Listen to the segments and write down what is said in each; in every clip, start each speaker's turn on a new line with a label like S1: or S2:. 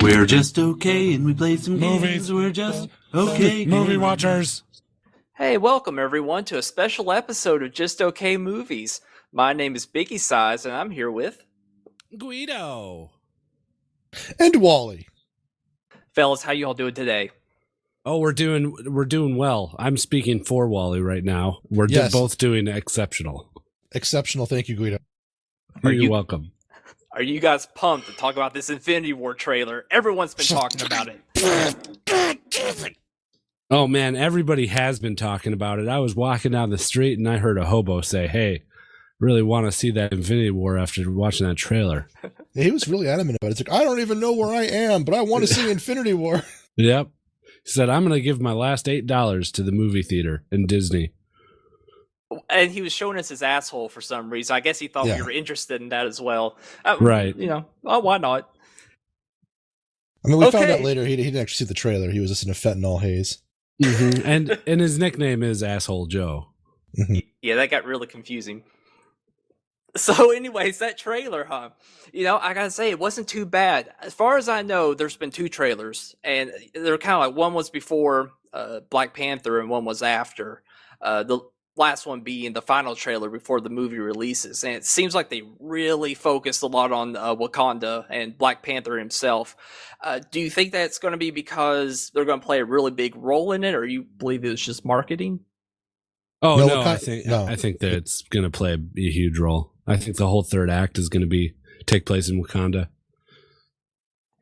S1: We're just okay, and we play some
S2: Movies.
S1: games. We're just okay.
S2: Movie watchers.
S3: Hey, welcome everyone to a special episode of Just Okay Movies. My name is BIGGIESIZE, and I'm here with...
S2: Gweedo.
S4: And Wally.
S3: Fellas, how you all doing today?
S2: Oh, we're doing well. I'm speaking for Wally right now. We're
S4: Yes.
S2: both doing exceptional.
S4: Exceptional. Thank you, Gweedo.
S2: You're welcome.
S3: Are you guys pumped to talk about this Infinity War trailer? Everyone's been talking about it.
S2: Oh man, everybody has been talking about it. I was walking down the street and I heard a hobo say, "Hey, really want to see that Infinity War after watching that trailer."
S4: Yeah, he was really adamant about it. It's like, I don't even know where I am, but I want to see Infinity War.
S2: Yep. He said, "I'm going to give my last $8 to the movie theater in Disney."
S3: And he was showing us his asshole for some reason. I guess he thought we were interested in that as well.
S2: Right.
S3: You know, why not?
S4: I mean, we found out later he didn't actually see the trailer. He was just in a fentanyl haze.
S2: Mm-hmm. And his nickname is Asshole Joe.
S3: Yeah, that got really confusing. So anyways, that trailer, huh? You know, I gotta say, it wasn't too bad. As far as I know, there's been 2 trailers, and they're kind of like, one was before Black Panther and one was after. The last one being the final trailer before the movie releases. And it seems like they really focused a lot on Wakanda and Black Panther himself. Do you think that's going to be because they're going to play a really big role in it, or you believe it was just marketing?
S2: Oh,
S4: No,
S2: no,
S4: no.
S2: I think that it's going to play a huge role. I think the whole third act is going to take place in Wakanda.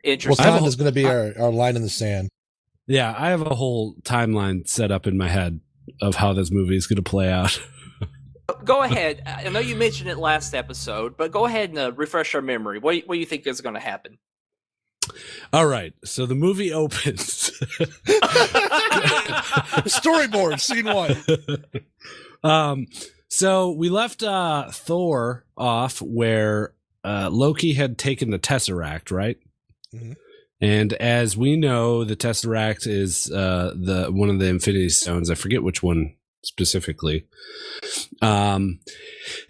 S3: Interesting.
S4: Wakanda is going to be our line in the sand.
S2: Yeah, I have a whole timeline set up in my head of how this movie is going to play out.
S3: Go ahead. I know you mentioned it last episode, but go ahead and refresh our memory. What do you think is going to happen?
S2: All right, so the movie opens.
S4: Storyboard, scene 1.
S2: So we left Thor off where Loki had taken the Tesseract, right?
S4: Mm-hmm.
S2: And as we know, the Tesseract is the one of the Infinity Stones. I forget which one specifically. And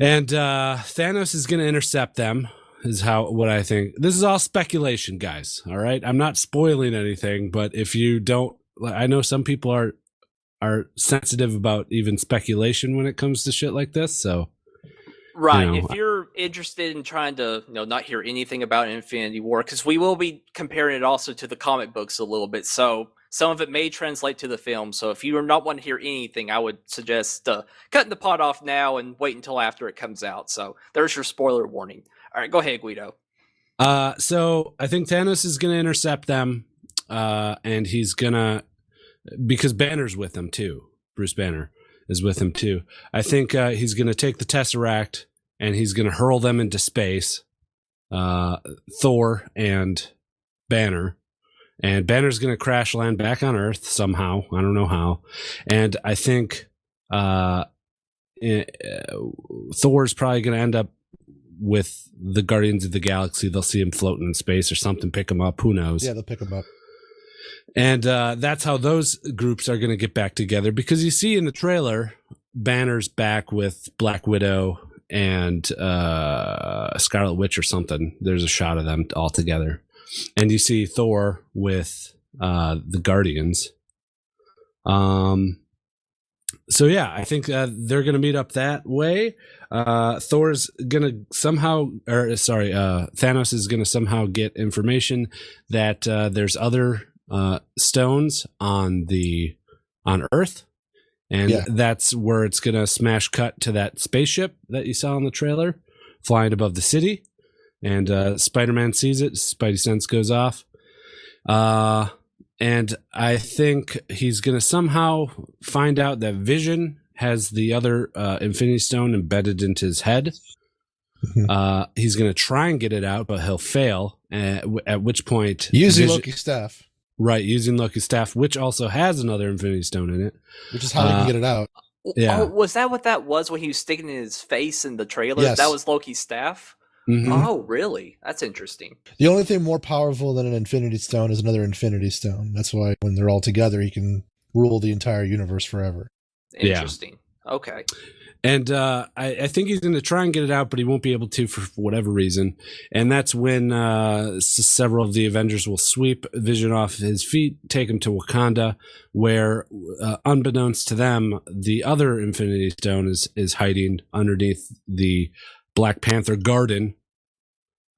S2: Thanos is going to intercept them. Is what I think. This is all speculation, guys. All right, I'm not spoiling anything, but if you don't, I know some people are sensitive about even speculation when it comes to shit like this. So,
S3: right,
S2: you know,
S3: if you're interested in trying to not hear anything about Infinity War, because we will be comparing it also to the comic books a little bit, so some of it may translate to the film. So if you are not want to hear anything, I would suggest cutting the pot off now and wait until after it comes out. So there's your spoiler warning. All right, go ahead, Guido.
S2: So I think Thanos is going to intercept them, and he's gonna, because Banner's with him too. Bruce Banner is with him too. I think he's going to take the Tesseract and he's going to hurl them into space. Thor and Banner. And Banner's going to crash land back on Earth somehow. I don't know how. And I think Thor's probably going to end up with the Guardians of the Galaxy. They'll see him floating in space or something, pick him up. Who knows?
S4: Yeah, they'll pick him up.
S2: And that's how those groups are going to get back together. Because you see in the trailer, Banner's back with Black Widow and Scarlet Witch or something. There's a shot of them all together. And you see Thor with the Guardians. So yeah, I think they're going to meet up that way. Thor's going to Thanos is going to somehow get information that there's other stones on Earth, and that's where it's going to smash cut to that spaceship that you saw in the trailer flying above the city. And Spider-Man sees it. Spidey sense goes off. And I think he's going to somehow find out that Vision has the other Infinity Stone embedded into his head. He's going to try and get it out, but he'll fail. At which point...
S4: Using Loki's staff.
S2: Right, using Loki's staff, which also has another Infinity Stone in it.
S4: Which is how he can get it out.
S2: Yeah.
S3: Oh, was that what that was when he was sticking in his face in the trailer?
S4: Yes.
S3: That was Loki's staff?
S2: Mm-hmm.
S3: Oh, really? That's interesting.
S4: The only thing more powerful than an Infinity Stone is another Infinity Stone. That's why when they're all together, he can rule the entire universe forever.
S3: Interesting. Yeah. Okay.
S2: And I think he's going to try and get it out, but he won't be able to for whatever reason. And that's when several of the Avengers will sweep Vision off his feet, take him to Wakanda, where, unbeknownst to them, the other Infinity Stone is hiding underneath the Black Panther garden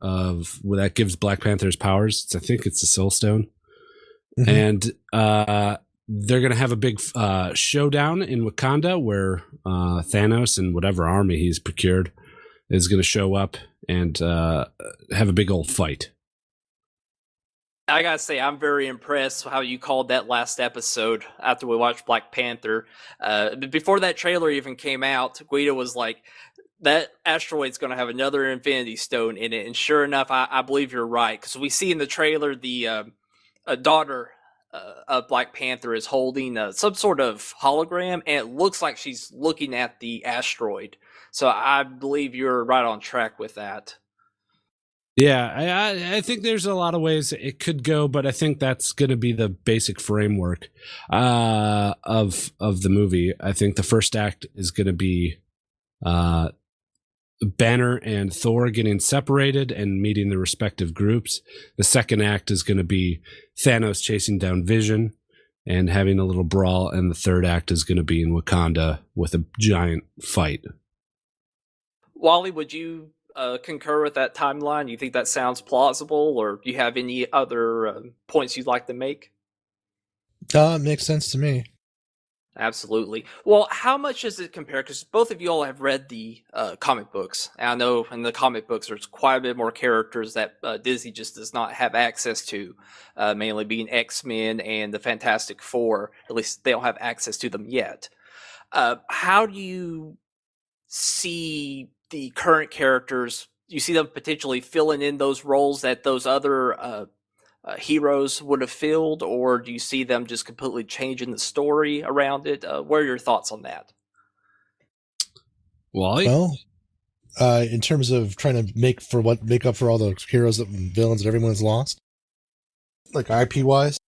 S2: that gives Black Panther his powers. I think it's the Soul Stone. Mm-hmm. And they're going to have a big showdown in Wakanda where Thanos and whatever army he's procured is going to show up and have a big old fight.
S3: I gotta say, I'm very impressed how you called that last episode after we watched Black Panther. Before that trailer even came out, Gweedo was like, that asteroid's going to have another Infinity Stone in it. And sure enough, I believe you're right. Because we see in the trailer the daughter of Black Panther is holding some sort of hologram, and it looks like she's looking at the asteroid. So I believe you're right on track with that.
S2: Yeah, I think there's a lot of ways it could go, but I think that's going to be the basic framework of the movie. I think the first act is going to be Banner and Thor getting separated and meeting the respective groups. The second act is going to be Thanos chasing down Vision and having a little brawl. And the third act is going to be in Wakanda with a giant fight.
S3: Wally, would you concur with that timeline? You think that sounds plausible, or do you have any other points you'd like to make?
S4: It makes sense to me.
S3: Absolutely. Well, how much does it compare? Because both of you all have read the comic books. And I know in the comic books there's quite a bit more characters that Disney just does not have access to, mainly being X-Men and the Fantastic Four. At least they don't have access to them yet. How do you see the current characters? You see them potentially filling in those roles that those other heroes would have filled, or do you see them just completely changing the story around it? What are your thoughts on that?
S2: Wally?
S4: Well, in terms of trying to make up for all the heroes and villains that everyone's lost, like IP wise.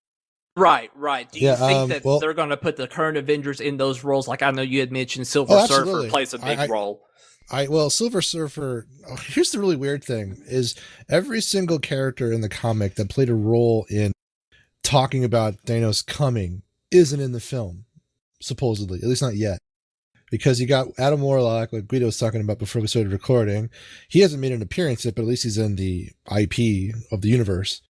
S3: Right. Do you think that they're going to put the current Avengers in those roles? Like I know you had mentioned Silver Surfer plays a big role.
S4: Silver Surfer, here's the really weird thing, is every single character in the comic that played a role in talking about Thanos coming isn't in the film, supposedly, at least not yet. Because you got Adam Warlock, like Guido was talking about before we started recording. He hasn't made an appearance yet, but at least he's in the IP of the universe.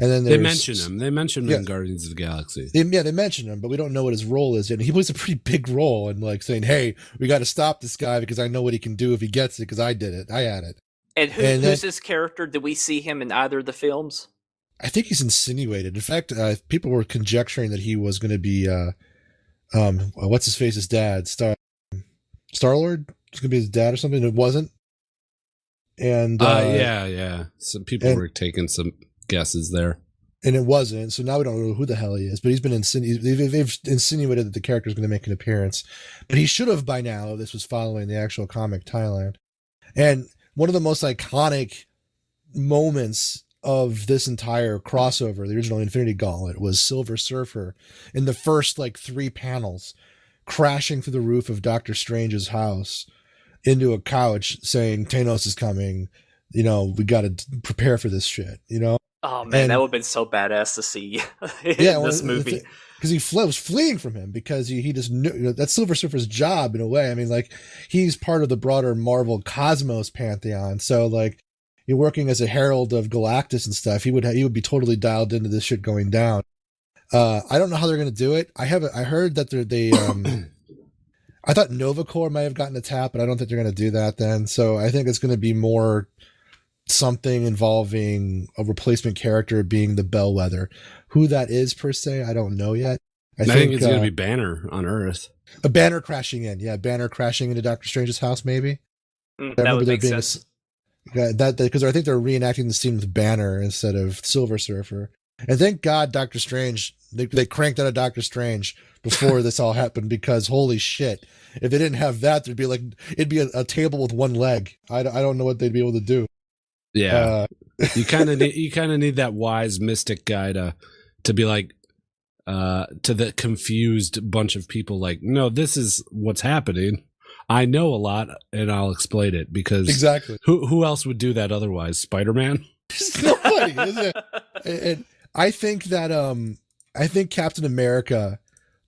S4: And then
S2: they mention him. They mention him in Guardians of the Galaxy.
S4: They mention him, but we don't know what his role is yet. And he plays a pretty big role in like saying, "Hey, we got to stop this guy because I know what he can do if he gets it because I did it. I had it."
S3: And who's this character? Did we see him in either of the films?
S4: I think he's insinuated. In fact, people were conjecturing that he was going to be, what's his face's dad, Star-Lord. It's going to be his dad or something. It wasn't. And
S2: yeah. Some people were taking some guesses there,
S4: and it wasn't. So now we don't know who the hell he is. But he's been they've insinuated that the character is going to make an appearance, but he should have by now. This was following the actual comic Thailand, and one of the most iconic moments of this entire crossover, the original Infinity Gauntlet, was Silver Surfer in the first 3 panels, crashing through the roof of Doctor Strange's house into a couch, saying "Thanos is coming. We got to prepare for this shit."
S3: Oh man, that would have been so badass to see in this movie. Because
S4: he was fleeing from him because he just knew that's Silver Surfer's job in a way. I mean, he's part of the broader Marvel cosmos pantheon. So you're working as a herald of Galactus and stuff. He would be totally dialed into this shit going down. I don't know how they're going to do it. I heard that they I thought Nova Corps might have gotten a tap, but I don't think they're going to do that then. So I think it's going to be more something involving a replacement character being the bellwether. Who that is per se, I don't know yet.
S2: I think it's going to be Banner on Earth.
S4: A Banner crashing in. Yeah, Banner crashing into Doctor Strange's house, maybe.
S3: That would make sense.
S4: Because I think they're reenacting the scene with Banner instead of Silver Surfer. And thank God Doctor Strange, they cranked out of Doctor Strange before this all happened, because holy shit, if they didn't have that, it'd be a table with one leg. I don't know what they'd be able to do.
S2: Yeah, you kind of need that wise mystic guy to be to the confused bunch of people no, this is what's happening. I know a lot, and I'll explain it because
S4: Exactly.
S2: who else would do that otherwise? Spider-Man?
S4: It's nobody, is it? And I think that I think Captain America,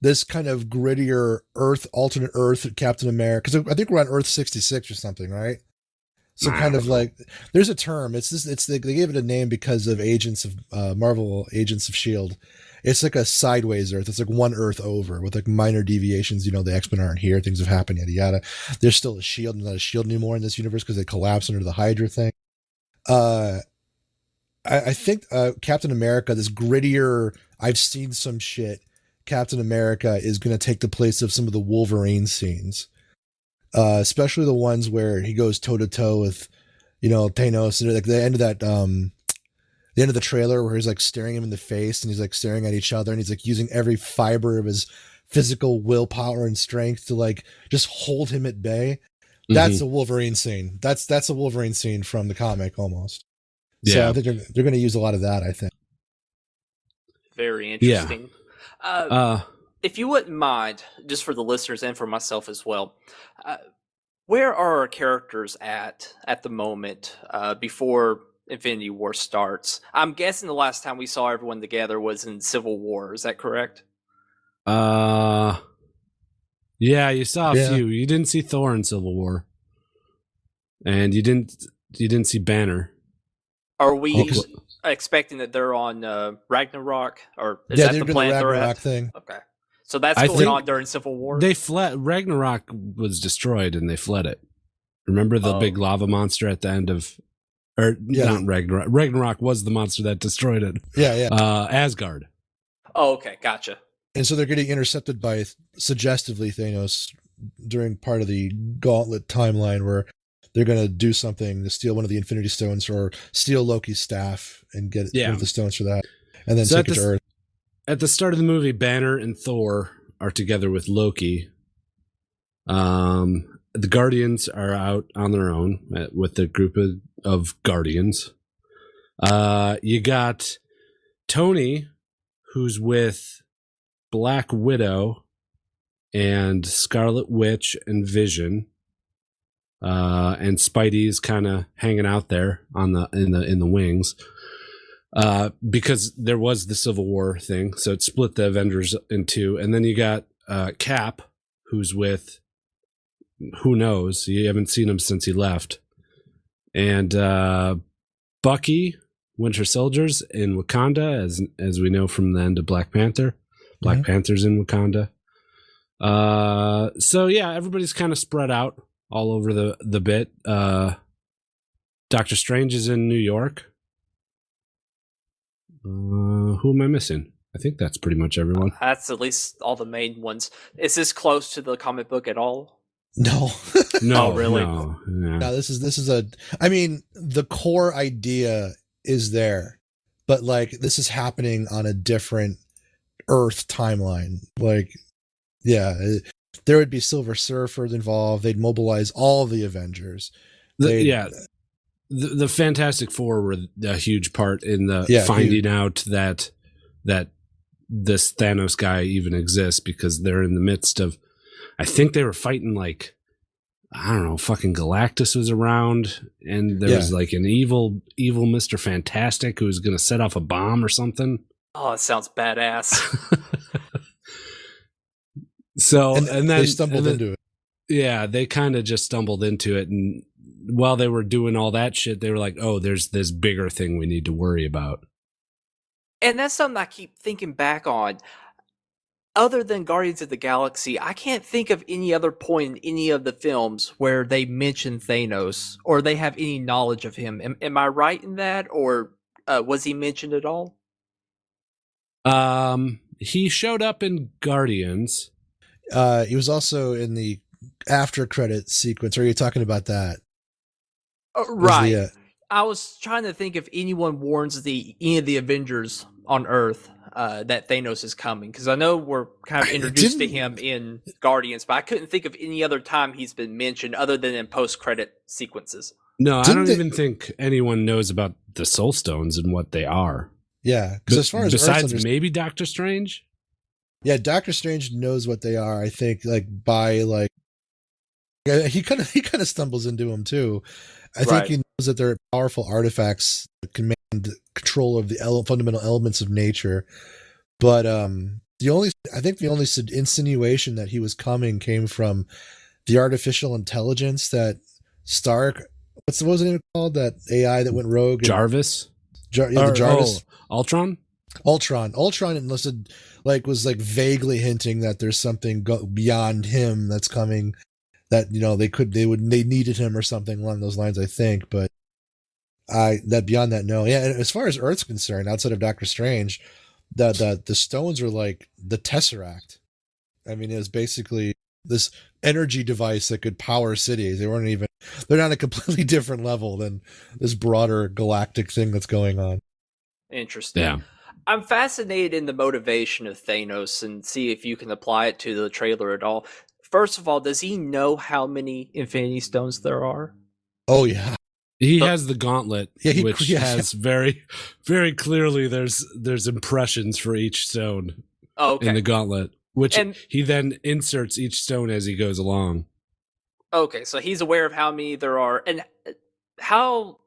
S4: this kind of grittier Earth, alternate Earth Captain America, because I think we're on Earth 66 or something, right? So kind of like there's a term. It's this. They gave it a name because of Agents of Marvel Agents of Shield. It's like a sideways Earth. It's like one Earth over with like minor deviations. The X-Men aren't here. Things have happened. Yada yada. There's still a Shield, not a Shield anymore in this universe because they collapsed under the Hydra thing. I think Captain America, this grittier, I've seen some shit. Captain America is going to take the place of some of the Wolverine scenes, especially the ones where he goes toe to toe with, Thanos. And like the end of that, the end of the trailer where he's like staring him in the face and he's like staring at each other and he's like using every fiber of his physical willpower and strength to like just hold him at bay. That's a Wolverine scene. That's a Wolverine scene from the comic almost. So
S2: Yeah.
S4: I think they're going to use a lot of that, I think.
S3: Very interesting.
S2: Yeah.
S3: If you wouldn't mind, just for the listeners and for myself as well, where are our characters at the moment before Infinity War starts? I'm guessing the last time we saw everyone together was in Civil War. Is that correct?
S2: Yeah, you saw a few. You didn't see Thor in Civil War, and you didn't see Banner.
S3: Are we expecting that they're on Ragnarok, or is that the plan they're
S4: Ragnarok
S3: at?
S4: thing.
S3: Okay, so that's
S2: I
S3: going
S2: think
S3: on during Civil War.
S2: They fled. Ragnarok was destroyed, and they fled it. Remember the big lava monster at the end of, not Ragnarok. Ragnarok was the monster that destroyed it.
S4: Yeah.
S2: Asgard.
S3: Oh, okay, gotcha.
S4: And so they're getting intercepted by suggestively Thanos during part of the Gauntlet timeline where they're going to do something to steal one of the Infinity Stones or steal Loki's staff and get one of the stones for that, and then take it to Earth.
S2: At the start of the movie, Banner and Thor are together with Loki. The Guardians are out on their own with the group of Guardians. You got Tony, who's with Black Widow and Scarlet Witch and Vision. And Spidey's kind of hanging out there in the wings, because there was the Civil War thing, so it split the Avengers in two. And then you got Cap, who's with who knows? You haven't seen him since he left, and Bucky, Winter Soldier's in Wakanda, as we know from the end of Black Panther. Black Panther's in Wakanda. So yeah, everybody's kind of spread out all over the bit. Doctor Strange is in New York. Who am I missing? I think that's pretty much everyone.
S3: That's at least all the main ones. Is this close to the comic book at all?
S4: No.
S2: No,
S3: Oh, really?
S2: No, yeah.
S4: No, this is I mean, the core idea is there, but like this is happening on a different Earth timeline. Like, yeah, there would be Silver Surfer involved. They'd mobilize all the Avengers.
S2: The Fantastic Four were a huge part in the finding out that this Thanos guy even exists, because they're in the midst of, I think they were fighting like, I don't know, fucking Galactus was around, and there was like an evil Mr. Fantastic who was going to set off a bomb or something.
S3: Oh, it sounds badass.
S2: So and then
S4: they stumbled into it.
S2: Yeah, they kind of just stumbled into it, and while they were doing all that shit, they were like, "Oh, there's this bigger thing we need to worry about."
S3: And that's something I keep thinking back on. Other than Guardians of the Galaxy, I can't think of any other point in any of the films where they mention Thanos or they have any knowledge of him. Am I right in that, or was he mentioned at all?
S2: He showed up in Guardians.
S4: He was also in the after credit sequence. Are you talking about that?
S3: Right. I was trying to think if anyone warns any of the Avengers on Earth that Thanos is coming, because I know we're kind of introduced to him in Guardians, but I couldn't think of any other time he's been mentioned other than in post-credit sequences.
S2: No, I don't even think anyone knows about the Soul Stones and what they are.
S4: Yeah, because as far as
S2: besides maybe Doctor Strange.
S4: Yeah, Doctor Strange knows what they are. I think, like by like He kind of stumbles into them too. I think
S3: Right.
S4: he knows that they're powerful artifacts that command control of the fundamental elements of nature. But the only insinuation that he was coming came from the artificial intelligence that Stark. What was the name called? That AI that went rogue.
S2: Jarvis.
S4: The Jarvis.
S2: Ultron.
S4: Ultron enlisted, was vaguely hinting that there's something beyond him that's coming. That they needed him or something along those lines, I think. But beyond that, no. Yeah, and as far as Earth's concerned, outside of Doctor Strange, the stones were like the Tesseract. I mean, it was basically this energy device that could power cities. They're on a completely different level than this broader galactic thing that's going on.
S3: Interesting.
S2: Yeah.
S3: I'm fascinated in the motivation of Thanos and see if you can apply it to the trailer at all. First of all, does he know how many Infinity Stones there are?
S4: Oh yeah,
S2: he has the gauntlet, which has very, very clearly there's impressions for each stone in the gauntlet, which he then inserts each stone as he goes along.
S3: Okay, so he's aware of how many there are, and how.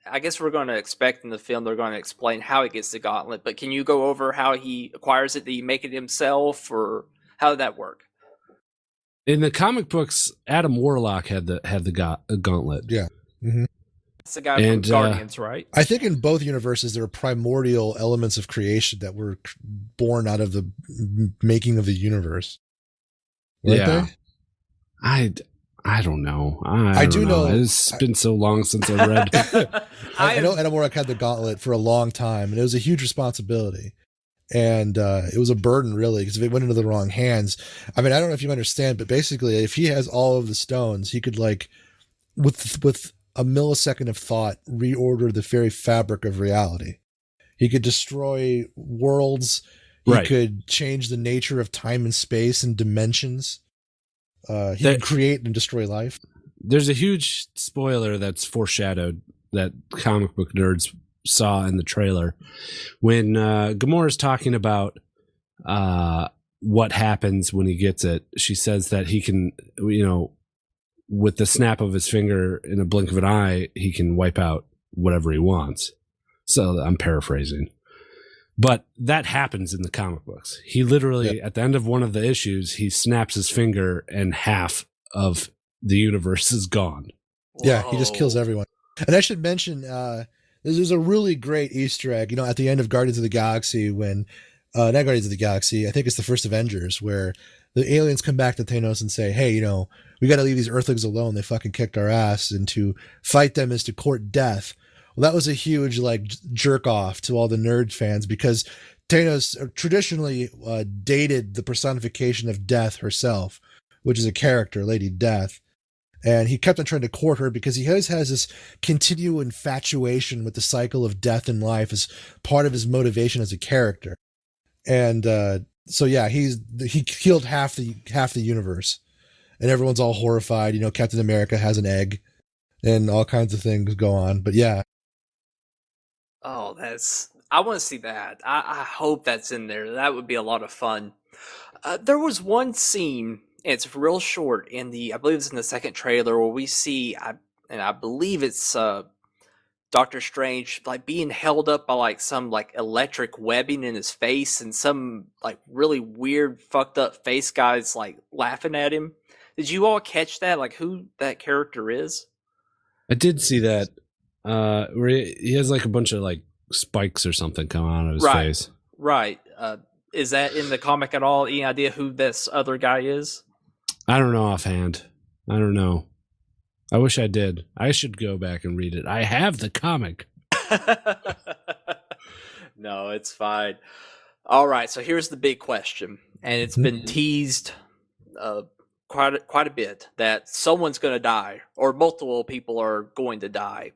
S3: I guess we're going to expect in the film they're going to explain how he gets the gauntlet. But can you go over how he acquires it? Did he make it himself, or how did that work?
S2: In the comic books, Adam Warlock had the gauntlet.
S4: Yeah, mm-hmm.
S3: It's the guy from Guardians, right?
S4: I think in both universes there are primordial elements of creation that were born out of the making of the universe.
S2: Weren't they? I don't know. I do know. It's been so long since I read.
S4: I know Adam Warlock had the gauntlet for a long time, and it was a huge responsibility. And it was a burden, really, because if it went into the wrong hands, I mean, I don't know if you understand, but basically, if he has all of the stones, he could, with a millisecond of thought, reorder the very fabric of reality. He could destroy worlds. He could change the nature of time and space and dimensions. He could create and destroy life.
S2: There's a huge spoiler that's foreshadowed that comic book nerds saw in the trailer when Gamora's talking about what happens when he gets it. She says that he can, with the snap of his finger in a blink of an eye, he can wipe out whatever he wants. So I'm paraphrasing, but that happens in the comic books. He literally, at the end of one of the issues, he snaps his finger and half of the universe is gone.
S4: Yeah, he just kills everyone. And I should mention, there's a really great Easter egg, at the end of Guardians of the Galaxy when, not Guardians of the Galaxy, I think it's the first Avengers, where the aliens come back to Thanos and say, hey, we got to leave these Earthlings alone. They fucking kicked our ass, and to fight them is to court death. Well, that was a huge, jerk off to all the nerd fans because Thanos traditionally dated the personification of Death herself, which is a character, Lady Death. And he kept on trying to court her because he always has this continual infatuation with the cycle of death and life as part of his motivation as a character. And so yeah, he killed half the universe, and everyone's all horrified. Captain America has an egg, and all kinds of things go on. But yeah.
S3: Oh, I want to see that. I hope that's in there. That would be a lot of fun. There was one scene. It's real short I believe it's in the second trailer where we see, I believe it's Doctor Strange being held up by some electric webbing in his face, and some really weird fucked up face guys laughing at him. Did you all catch that? Who that character is?
S2: I did see that. Where he has a bunch of spikes or something coming out of his face.
S3: Right. Is that in the comic at all? Any idea who this other guy is?
S2: I don't know offhand. I don't know. I wish I did. I should go back and read it. I have the comic.
S3: No, it's fine. All right, so here's the big question, and it's been teased quite a bit that someone's going to die, or multiple people are going to die.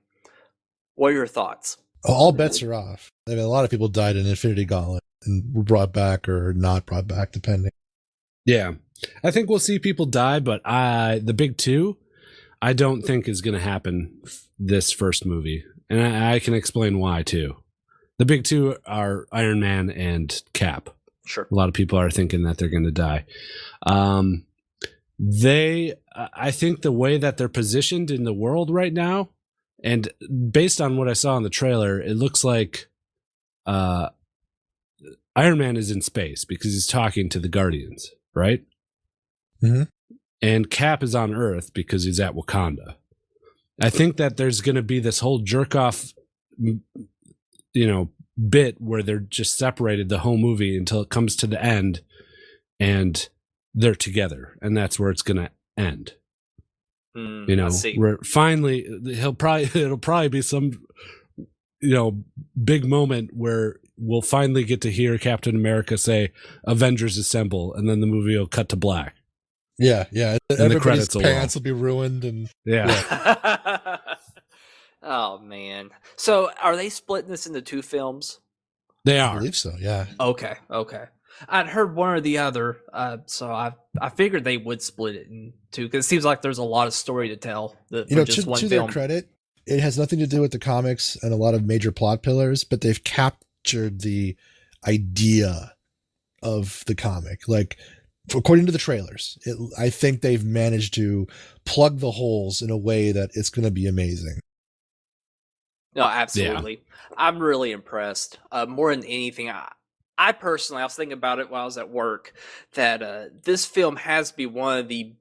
S3: What are your thoughts?
S4: All bets are off. I mean, a lot of people died in Infinity Gauntlet and were brought back or not brought back, depending.
S2: Yeah. I think we'll see people die, but the big two, I don't think is going to happen this first movie. And I can explain why, too. The big two are Iron Man and Cap.
S3: Sure.
S2: A lot of people are thinking that they're going to die. I think the way that they're positioned in the world right now, and based on what I saw in the trailer, it looks like Iron Man is in space because he's talking to the Guardians, right?
S4: Mm-hmm.
S2: And Cap is on Earth because he's at Wakanda. I think that there's going to be this whole jerk off, bit where they're just separated the whole movie until it comes to the end and they're together, and that's where it's going to end. Where finally it'll probably be some big moment where we'll finally get to hear Captain America say Avengers assemble, and then the movie will cut to black.
S4: Yeah.
S2: And
S4: Everybody's
S2: the credits
S4: pants will be ruined, and
S2: yeah.
S3: Oh man. So are they splitting this into 2 films?
S2: They
S4: I
S2: are.
S4: believe so. Yeah.
S3: Okay. I'd heard one or the other, so I figured they would split it in 2 because it seems like there's a lot of story to tell. Just one
S4: to
S3: film.
S4: their credit, it has nothing to do with the comics and a lot of major plot pillars, but they've captured the idea of the comic. Like, according to the trailers, I think they've managed to plug the holes in a way that it's going to be amazing.
S3: No, absolutely. Yeah. I'm really impressed. More than anything, I personally, I was thinking about it while I was at work, that this film has to be one of the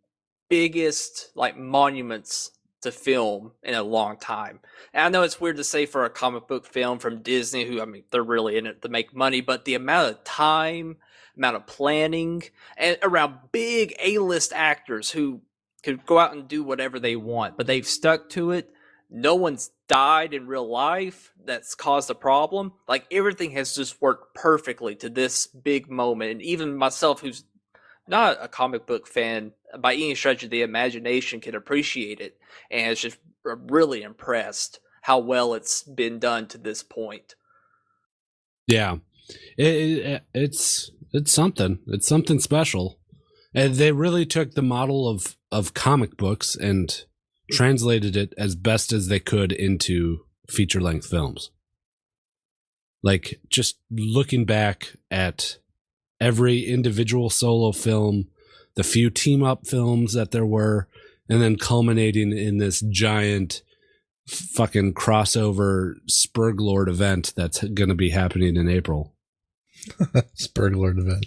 S3: biggest monuments to film in a long time. And I know it's weird to say for a comic book film from Disney, who, they're really in it to make money, but the amount of time, amount of planning, and around big A-list actors who could go out and do whatever they want, but they've stuck to it. No one's died in real life that's caused a problem. Everything has just worked perfectly to this big moment. And even myself, who's not a comic book fan by any stretch of the imagination, can appreciate it. And it's just really impressed how well it's been done to this point.
S2: Yeah. It's something. It's something special. And they really took the model of comic books and translated it as best as they could into feature-length films. Just looking back at every individual solo film, the few team-up films that there were, and then culminating in this giant fucking crossover Spurglord event that's going to be happening in April.
S4: Spurglord event.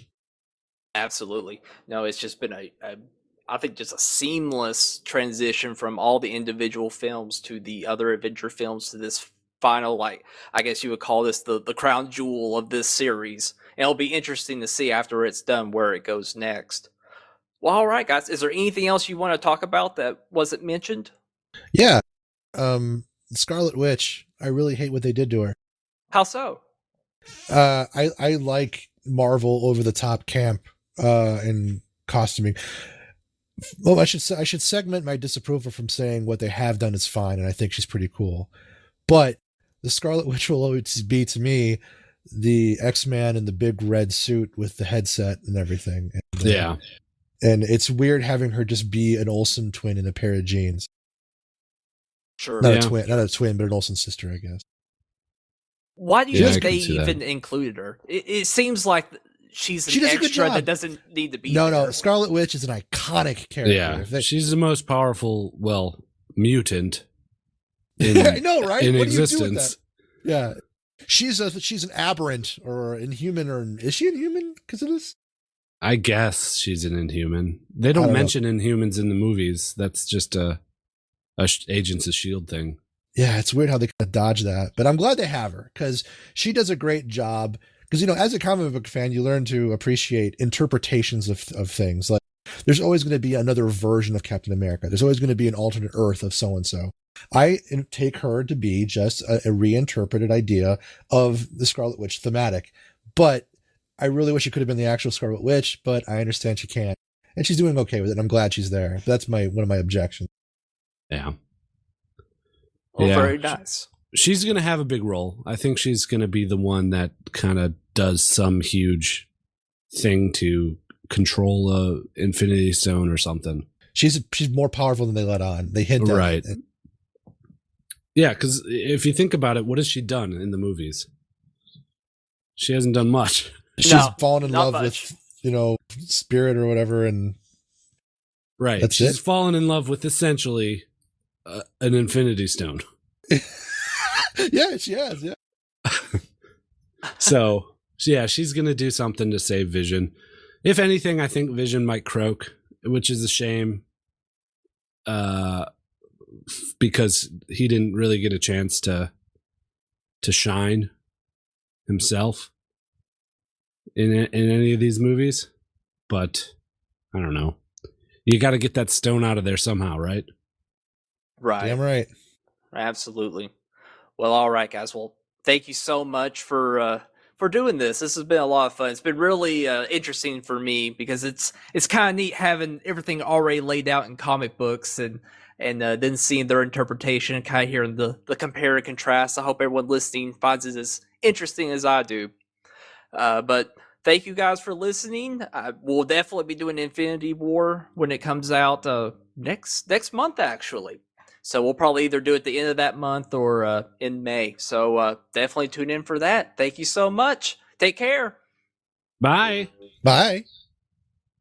S3: Absolutely. No, it's just been I think just a seamless transition from all the individual films to the other Avenger films to this final, I guess you would call this the crown jewel of this series. And it'll be interesting to see after it's done where it goes next. Well, all right, guys. Is there anything else you want to talk about that wasn't mentioned?
S4: Yeah. Scarlet Witch. I really hate what they did to her.
S3: How so?
S4: I like Marvel over the top camp and costuming. Well, I should segment my disapproval from saying what they have done is fine, and I think she's pretty cool. But the Scarlet Witch will always be, to me, the X-Man in the big red suit with the headset and everything. And,
S2: yeah.
S4: And it's weird having her just be an Olsen twin in a pair of jeans.
S3: Sure.
S4: Not a twin, but an Olsen sister, I guess.
S3: Why do you think they even included her? It seems like she's an extra that doesn't need to be there.
S4: No, Scarlet Witch is an iconic character.
S2: Yeah, she's the most powerful, mutant
S4: I know, right?
S2: in
S4: what
S2: existence.
S4: Do you do with that? Yeah. She's an aberrant or inhuman, or is she inhuman because of this?
S2: I guess she's an Inhuman. They don't mention Inhumans in the movies. That's just a Agents of S.H.I.E.L.D. thing.
S4: Yeah, it's weird how they kind of dodge that. But I'm glad they have her because she does a great job. Because, as a comic book fan, you learn to appreciate interpretations of things. Like, there's always going to be another version of Captain America. There's always going to be an alternate Earth of so-and-so. I take her to be just a reinterpreted idea of the Scarlet Witch thematic. But I really wish it could have been the actual Scarlet Witch, but I understand she can't. And she's doing okay with it, and I'm glad she's there. That's one of my objections.
S2: Yeah.
S3: Well, very nice.
S2: She's going to have a big role. I think she's going to be the one that kind of does some huge thing to control a Infinity Stone or something.
S4: She's more powerful than they let on. They hint at
S2: right.
S4: it.
S2: Yeah, because if you think about it, what has she done in the movies? She hasn't done much.
S4: She's fallen in love with, Spirit or whatever, and
S2: Right.
S4: That's
S2: She's
S4: it.
S2: fallen in love with essentially an Infinity Stone.
S4: Yeah, she has. Yeah.
S2: So, yeah, she's going to do something to save Vision. If anything, I think Vision might croak, which is a shame because he didn't really get a chance to shine himself in any of these movies. But I don't know. You got to get that stone out of there somehow, right?
S3: Right.
S4: Damn right.
S3: Absolutely. Well, all right, guys. Well, thank you so much for doing this. This has been a lot of fun. It's been really interesting for me because it's kind of neat having everything already laid out in comic books and then seeing their interpretation and kind of hearing the compare and contrast. I hope everyone listening finds it as interesting as I do. But thank you guys for listening. We'll definitely be doing Infinity War when it comes out next month, actually. So we'll probably either do it at the end of that month or in May. So definitely tune in for that. Thank you so much. Take care.
S2: Bye.
S4: Bye.